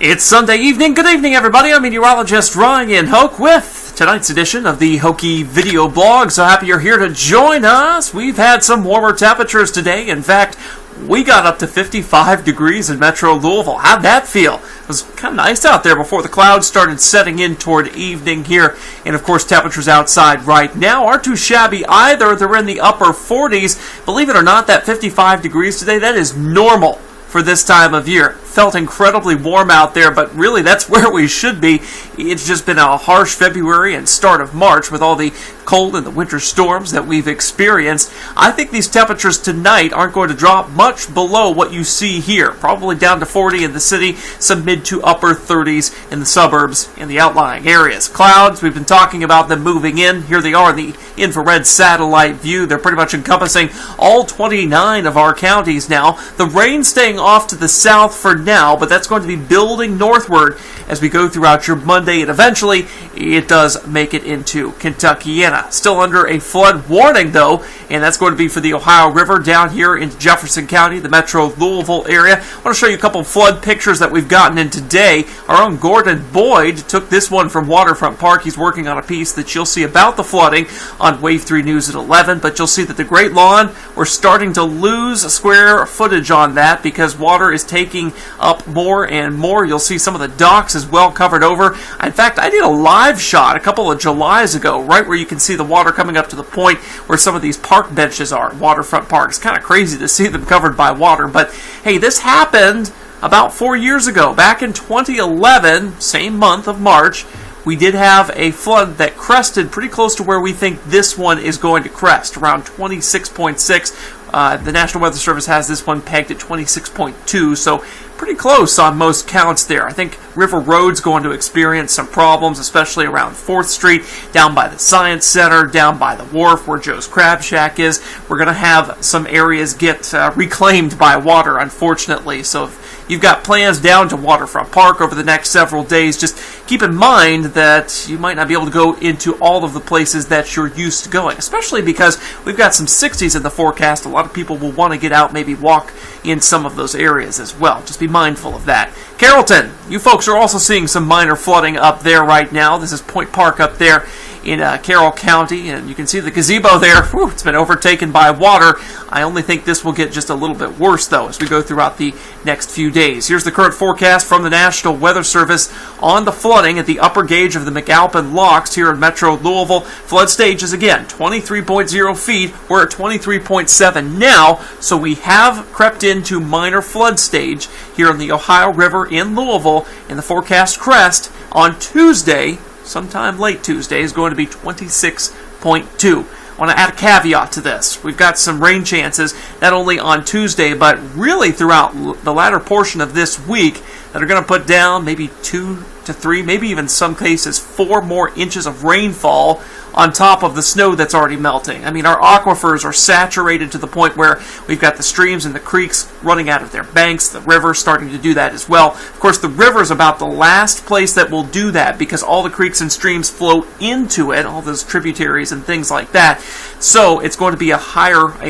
It's Sunday evening. Good evening, everybody. I'm Meteorologist Ryan Hoke with tonight's edition of the Hokey video blog. So happy you're here to join us. We've had some warmer temperatures today. In fact, we got up to 55 degrees in Metro Louisville. How'd that feel? It was kind of nice out there before the clouds started setting in toward evening here. And, of course, temperatures outside right now aren't too shabby either. They're in the upper 40s. Believe it or not, that 55 degrees today, that is normal for this time of year. Felt incredibly warm out there, but really that's where we should be. It's just been a harsh February and start of March with all the cold and the winter storms that we've experienced. I think these temperatures tonight aren't going to drop much below what you see here. Probably down to 40 in the city, some mid to upper 30s in the suburbs and the outlying areas. Clouds, we've been talking about them moving in. Here they are in the infrared satellite view. They're pretty much encompassing all 29 of our counties now. The rain staying off to the south for now, but that's going to be building northward as we go throughout your Monday, and eventually it does make it into Kentuckiana. Still under a flood warning, though, and that's going to be for the Ohio River down here in Jefferson County, the Metro Louisville area. I want to show you a couple of flood pictures that we've gotten in today. Our own Gordon Boyd took this one from Waterfront Park. He's working on a piece that you'll see about the flooding on Wave 3 News at 11, but you'll see that the Great Lawn, we're starting to lose square footage on that because water is taking up more and more. You'll see some of the docks as well covered over. In fact, I did a live shot a couple of Julys ago, right where you can see the water coming up to the point where some of these park benches are, Waterfront Park. It's kind of crazy to see them covered by water, but hey, this happened about 4 years ago. Back in 2011, same month of March, we did have a flood that crested pretty close to where we think this one is going to crest, around 26.6. The National Weather Service has this one pegged at 26.2, so pretty close on most counts there. I think River Road's going to experience some problems, especially around 4th Street, down by the Science Center, down by the wharf where Joe's Crab Shack is. We're going to have some areas get reclaimed by water, unfortunately, so if you've got plans down to Waterfront Park over the next several days, just keep in mind that you might not be able to go into all of the places that you're used to going, especially because we've got some 60s in the forecast. A lot of people will want to get out, maybe walk in some of those areas as well. Just be mindful of that. Carrollton, you folks are also seeing some minor flooding up there right now. This is Point Park up there in Carroll County, and you can see the gazebo there. Whew, it's been overtaken by water. I only think this will get just a little bit worse, though, as we go throughout the next few days. Here's the current forecast from the National Weather Service on the flooding at the upper gauge of the McAlpin Locks here in Metro Louisville. Flood stage is, again, 23.0 feet. We're at 23.7 now, so we have crept into minor flood stage here in the Ohio River in Louisville, and the forecast crest on Tuesday, sometime late Tuesday, is going to be 26.2. I want to add a caveat to this. We've got some rain chances, not only on Tuesday, but really throughout the latter portion of this week, that are going to put down maybe 2 to 3, maybe even some cases 4 more inches of rainfall on top of the snow that's already melting. I mean, our aquifers are saturated to the point where we've got the streams and the creeks running out of their banks, the river starting to do that as well. Of course, the river is about the last place that will do that because all the creeks and streams flow into it, all those tributaries and things like that. So it's going to be a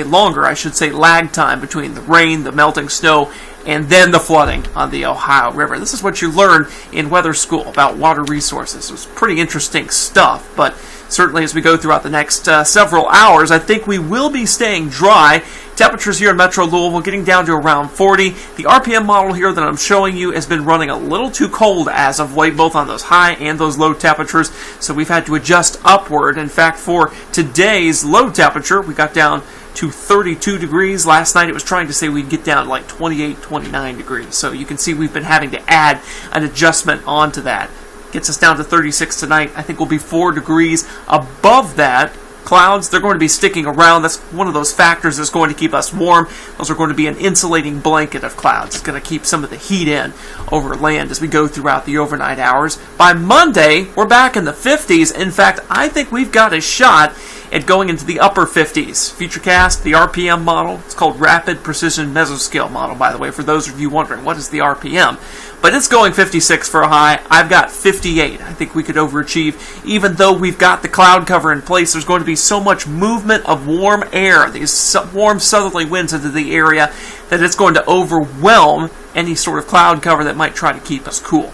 longer, I should say, lag time between the rain, the melting snow, and then the flooding on the Ohio River. This is what you learn in weather school about water resources. It was pretty interesting stuff, but certainly as we go throughout the next several hours, I think we will be staying dry. Temperatures here in Metro Louisville getting down to around 40. The RPM model here that I'm showing you has been running a little too cold as of late, both on those high and those low temperatures, so we've had to adjust upward. In fact, for today's low temperature, we got down to 32 degrees. Last night it was trying to say we'd get down to like 28, 29 degrees. So you can see we've been having to add an adjustment onto that. Gets us down to 36 tonight. I think we'll be 4 degrees above that. Clouds, they're going to be sticking around. That's one of those factors that's going to keep us warm. Those are going to be an insulating blanket of clouds. It's going to keep some of the heat in over land as we go throughout the overnight hours. By Monday, we're back in the 50s. In fact, I think we've got a shot at going into the upper 50s. Futurecast, the RPM model. It's called Rapid Precision Mesoscale model, by the way, for those of you wondering, what is the RPM? but it's going 56 for a high. I've got 58. I think we could overachieve. Even though we've got the cloud cover in place, there's going to be so much movement of warm air, these warm southerly winds into the area, that it's going to overwhelm any sort of cloud cover that might try to keep us cool.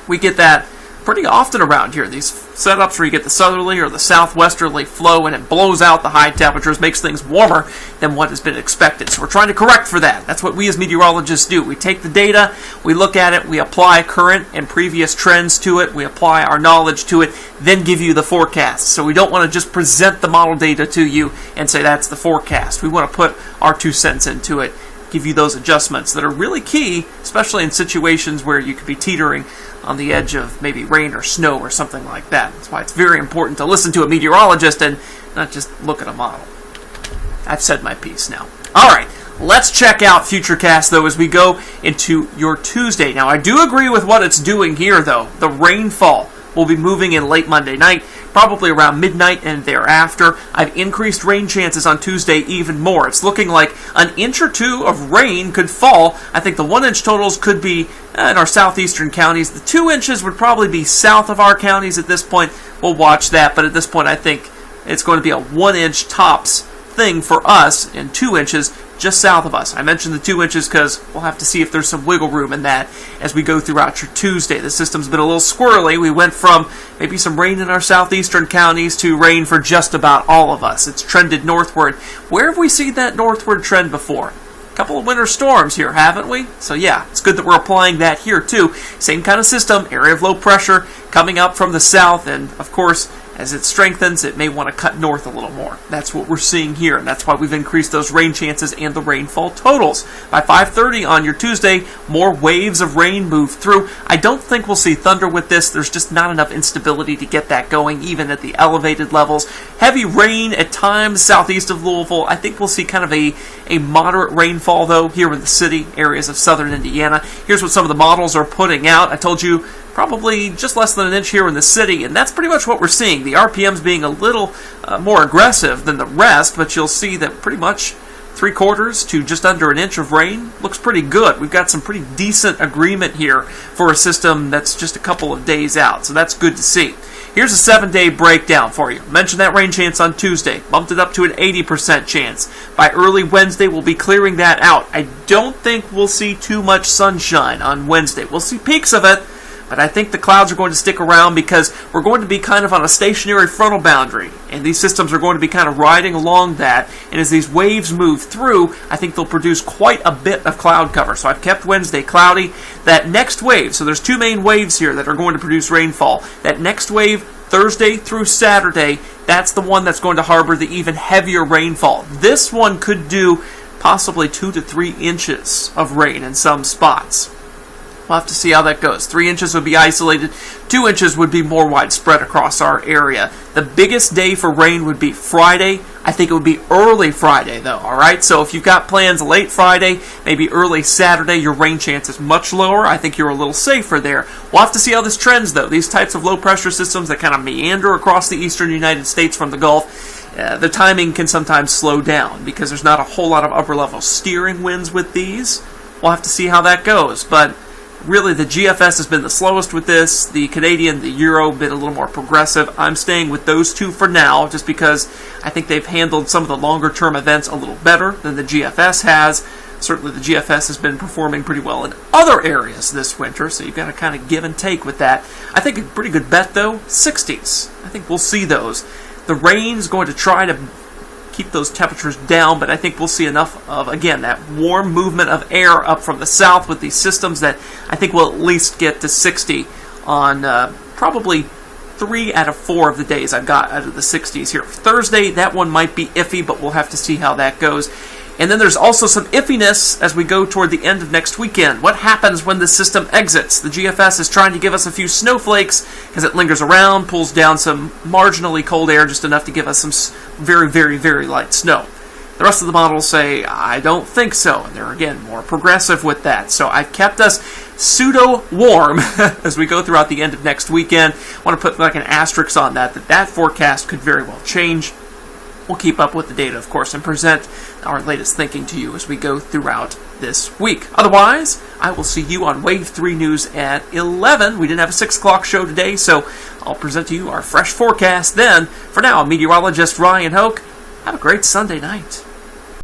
We get that pretty often around here. These setups where you get the southerly or the southwesterly flow and it blows out the high temperatures, makes things warmer than what has been expected. So we're trying to correct for that. That's what we as meteorologists do. We take the data, we look at it, we apply current and previous trends to it, we apply our knowledge to it, then give you the forecast. So we don't want to just present the model data to you and say that's the forecast. We want to put our 2 cents into it, give you those adjustments that are really key, especially in situations where you could be teetering on the edge of maybe rain or snow or something like that. That's why it's very important to listen to a meteorologist and not just look at a model. I've said my piece now. All right, let's check out Futurecast, though, as we go into your Tuesday. Now, I do agree with what it's doing here, though. The rainfall will be moving in late Monday night, probably around midnight and thereafter. I've increased rain chances on Tuesday even more. It's looking like an inch or two of rain could fall. I think the 1-inch totals could be in our southeastern counties. The 2 inches would probably be south of our counties at this point. We'll watch that, but at this point I think it's going to be a 1-inch tops thing for us and 2 inches just south of us. I mentioned the 2 inches because we'll have to see if there's some wiggle room in that as we go throughout your Tuesday. The system's been a little squirrely. We went from maybe some rain in our southeastern counties to rain for just about all of us. It's trended northward. Where have we seen that northward trend before? A couple of winter storms here, haven't we? So yeah, it's good that we're applying that here too. Same kind of system, area of low pressure coming up from the south, and of course, as it strengthens, it may want to cut north a little more. That's what we're seeing here, and that's why we've increased those rain chances and the rainfall totals. By 5:30 on your Tuesday, more waves of rain move through. I don't think we'll see thunder with this. There's just not enough instability to get that going, even at the elevated levels. Heavy rain at times southeast of Louisville. I think we'll see kind of a moderate rainfall, though, here in the city, areas of southern Indiana. Here's what some of the models are putting out. I told you probably just less than an inch here in the city, and that's pretty much what we're seeing. The RPMs being a little more aggressive than the rest, but you'll see that pretty much 3/4 to just under an inch of rain looks pretty good. We've got some pretty decent agreement here for a system that's just a couple of days out, so that's good to see. Here's a 7-day breakdown for you. Mentioned that rain chance on Tuesday. Bumped it up to an 80% chance. By early Wednesday, we'll be clearing that out. I don't think we'll see too much sunshine on Wednesday. We'll see peaks of it, but I think the clouds are going to stick around because we're going to be kind of on a stationary frontal boundary, and these systems are going to be kind of riding along that, and as these waves move through, I think they'll produce quite a bit of cloud cover. So I've kept Wednesday cloudy. That next wave, so there's 2 main waves here that are going to produce rainfall. That next wave, Thursday through Saturday, that's the one that's going to harbor the even heavier rainfall. This one could do possibly 2 to 3 inches of rain in some spots. We'll have to see how that goes. 3 inches would be isolated. 2 inches would be more widespread across our area. The biggest day for rain would be Friday. I think it would be early Friday, though, all right? So if you've got plans late Friday, maybe early Saturday, your rain chance is much lower. I think you're a little safer there. We'll have to see how this trends, though. These types of low-pressure systems that kind of meander across the eastern United States from the Gulf, the timing can sometimes slow down because there's not a whole lot of upper-level steering winds with these. We'll have to see how that goes, but really, the GFS has been the slowest with this. The Canadian, the Euro, been a little more progressive. I'm staying with those two for now, just because I think they've handled some of the longer-term events a little better than the GFS has. Certainly, the GFS has been performing pretty well in other areas this winter, so you've got to kind of give and take with that. I think a pretty good bet, though, 60s. I think we'll see those. The rain's going to try to keep those temperatures down, but I think we'll see enough of, again, that warm movement of air up from the south with these systems that I think we'll at least get to 60 on probably 3 out of 4 of the days I've got out of the 60s here. Thursday, that one might be iffy, but we'll have to see how that goes. And then there's also some iffiness as we go toward the end of next weekend. What happens when the system exits? The GFS is trying to give us a few snowflakes because it lingers around, pulls down some marginally cold air, just enough to give us some very, very, very light snow. The rest of the models say, I don't think so. And they're, again, more progressive with that. So I've kept us pseudo-warm as we go throughout the end of next weekend. I want to put like an asterisk on that forecast could very well change. we'll keep up with the data, of course, and present our latest thinking to you as we go throughout this week. Otherwise, I will see you on Wave 3 News at 11. We didn't have a 6 o'clock show today, so I'll present to you our fresh forecast then. For now, I'm Meteorologist Ryan Hoke. Have a great Sunday night.